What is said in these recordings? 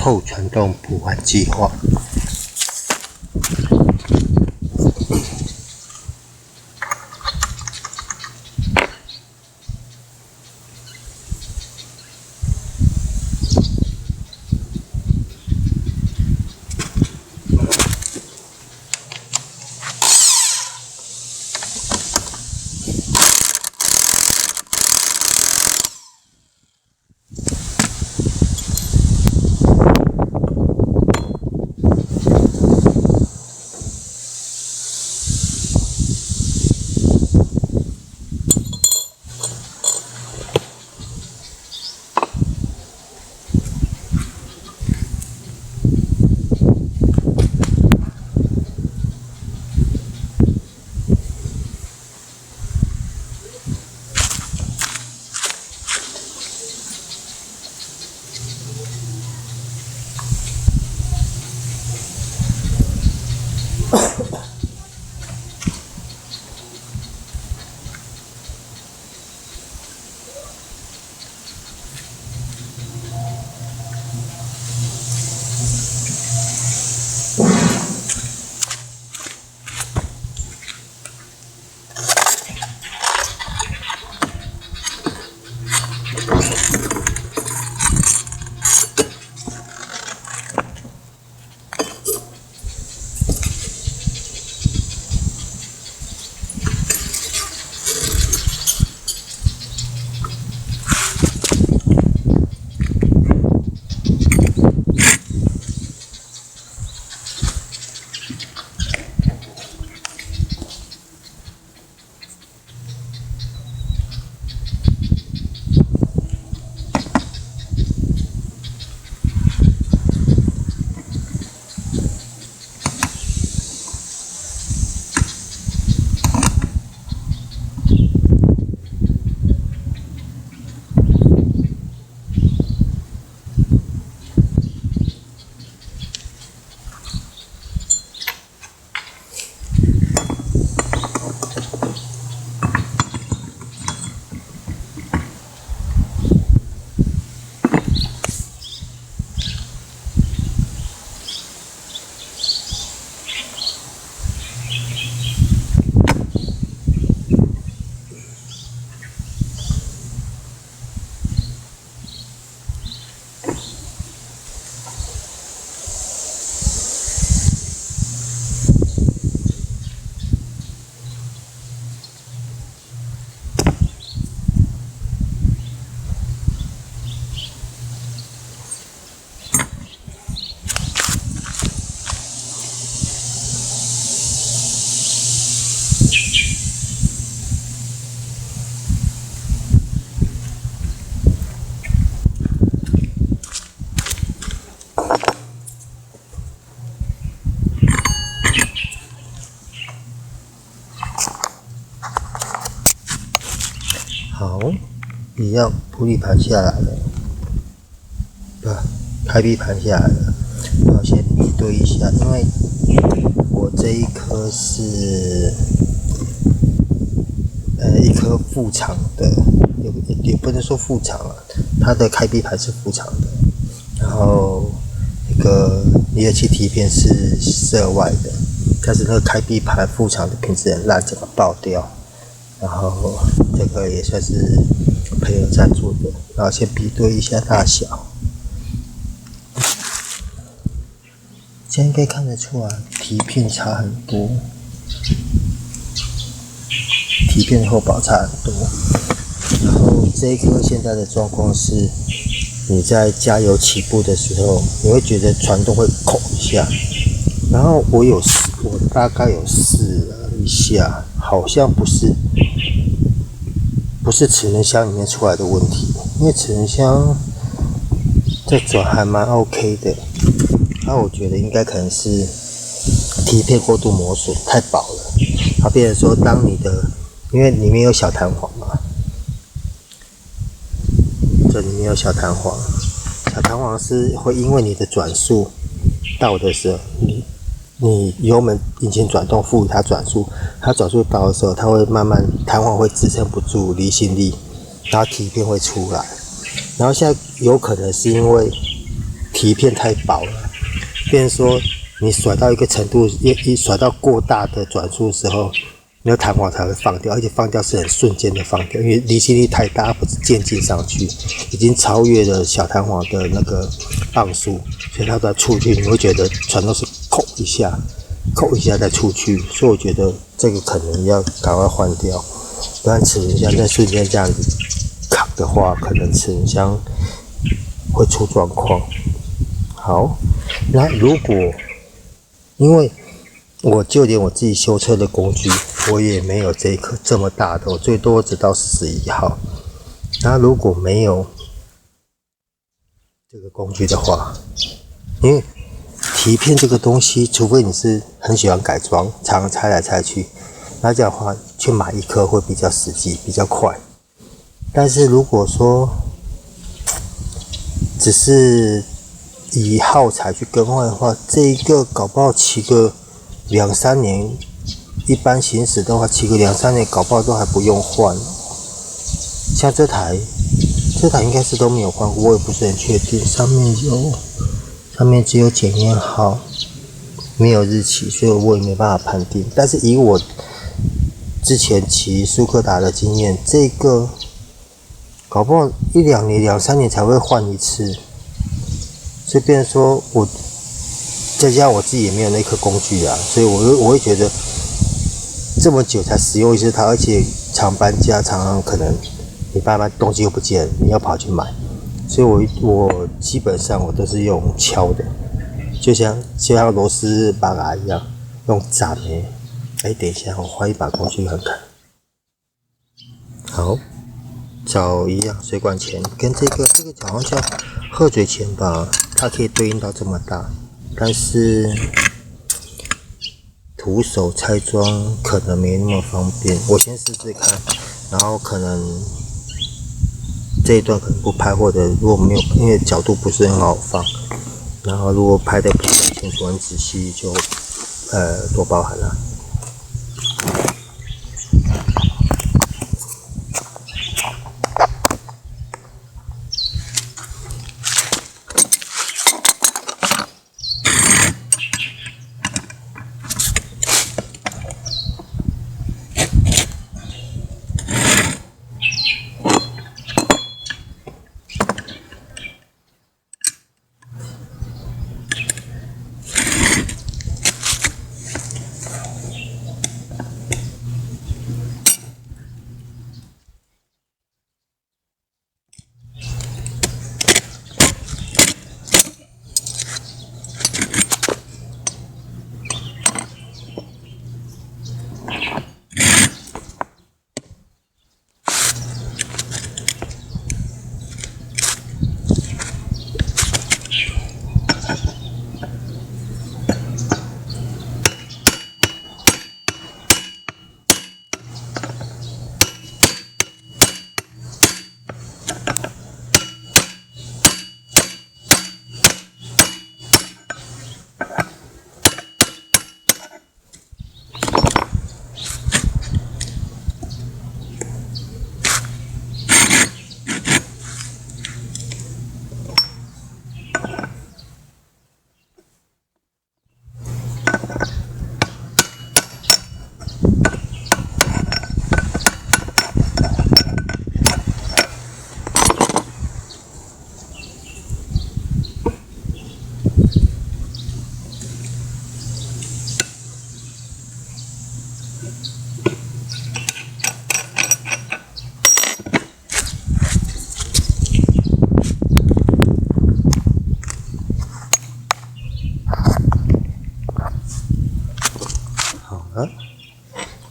后传动补完计划。好，一样玻璃盘下来了，开闭盘下来了。然后先比对一下，因为我这一颗是一颗副厂的，也不能说副厂了，它的开闭盘是副厂的，然后那个离合器提片是色外的，但是那个开闭盘副厂的品质很烂，整个爆掉。然后这个也算是朋友赞助的，然后先比对一下大小，这样应该看得出来提片差很多，提片的厚薄差很多。然后这一颗现在的状况是，你在加油起步的时候，你会觉得传动会扣一下，然后我大概有试了一下，好像不是齿轮箱里面出来的问题，因为齿轮箱这转还蛮 OK 的，那我觉得应该可能是提片过度磨损太薄了，它变成说当你的，因为里面有小弹簧嘛，这里面有小弹簧，小弹簧是会因为你的转速到的时候，你油门引擎转动赋予它转速，它转速到的时候，它会慢慢弹簧会支撑不住离心力，然后提片会出来。然后现在有可能是因为蹄片太薄了，变成说你甩到一个程度，一甩到过大的转速的时候，那个弹簧才会放掉，而且放掉是很瞬间的放掉，因为离心力太大，不是渐进上去，已经超越了小弹簧的那个磅数，所以它再出去，你会觉得传动是扣一下再出去，所以我觉得这个可能要赶快换掉，不然齿轮箱在瞬间这样子卡的话，可能齿轮箱会出状况。好，那如果因为我就连我自己修车的工具，我也没有这一颗这么大的，我最多只到41号。那如果没有这个工具的话，因为蹄片这个东西，除非你是很喜欢改装，常常拆来拆去，那这样的话去买一颗会比较实际，比较快。但是如果说只是以耗材去更换的话，这一个搞不好骑个2-3年，一般行驶的话骑个2-3年，搞不好都还不用换。像这台应该是都没有换过，我也不是很确定。上面只有检验号，没有日期，所以我也没办法判定。但是以我之前骑舒克达的经验，这个搞不好1-2年、2-3年才会换一次。所以变成说我再加上我自己也没有那颗工具啊，所以我会觉得这么久才使用一次它，而且常搬家，常常可能你慢慢东西又不见了，你要跑去买，所以我基本上我都是用敲的，就像螺丝把它一样，用斩的。等一下，我换一把工具看看。好，找一样水管钳，跟这个好像叫鹤嘴钳吧，它可以对应到这么大，但是徒手拆装可能没那么方便。我先试试看，然后可能这一段可能不拍，或者如果没有，因为角度不是很好放，然后如果拍的不是很清楚、很仔细，就多包涵了。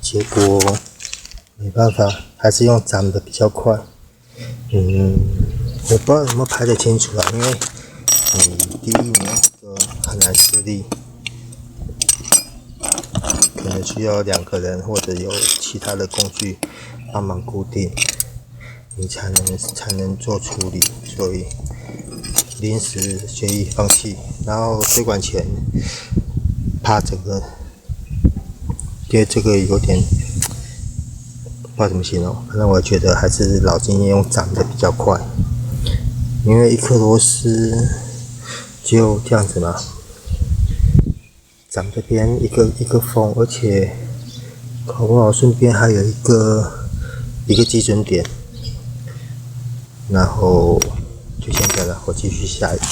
结果没办法，还是用斩的比较快。我不知道有没有拍得清楚啊，因为第一年这个很难施力，可能需要2个人或者有其他的工具帮忙固定，你才能做处理，所以临时决议放弃。然后水管钳怕整个。因为这个有点不知道怎么形容，反正我觉得还是老经验用斩的比较快。因为一颗螺丝就这样子嘛。咱们这边一个缝，而且搞不好顺便还有一个基准点，然后就现在了，我继续下一个。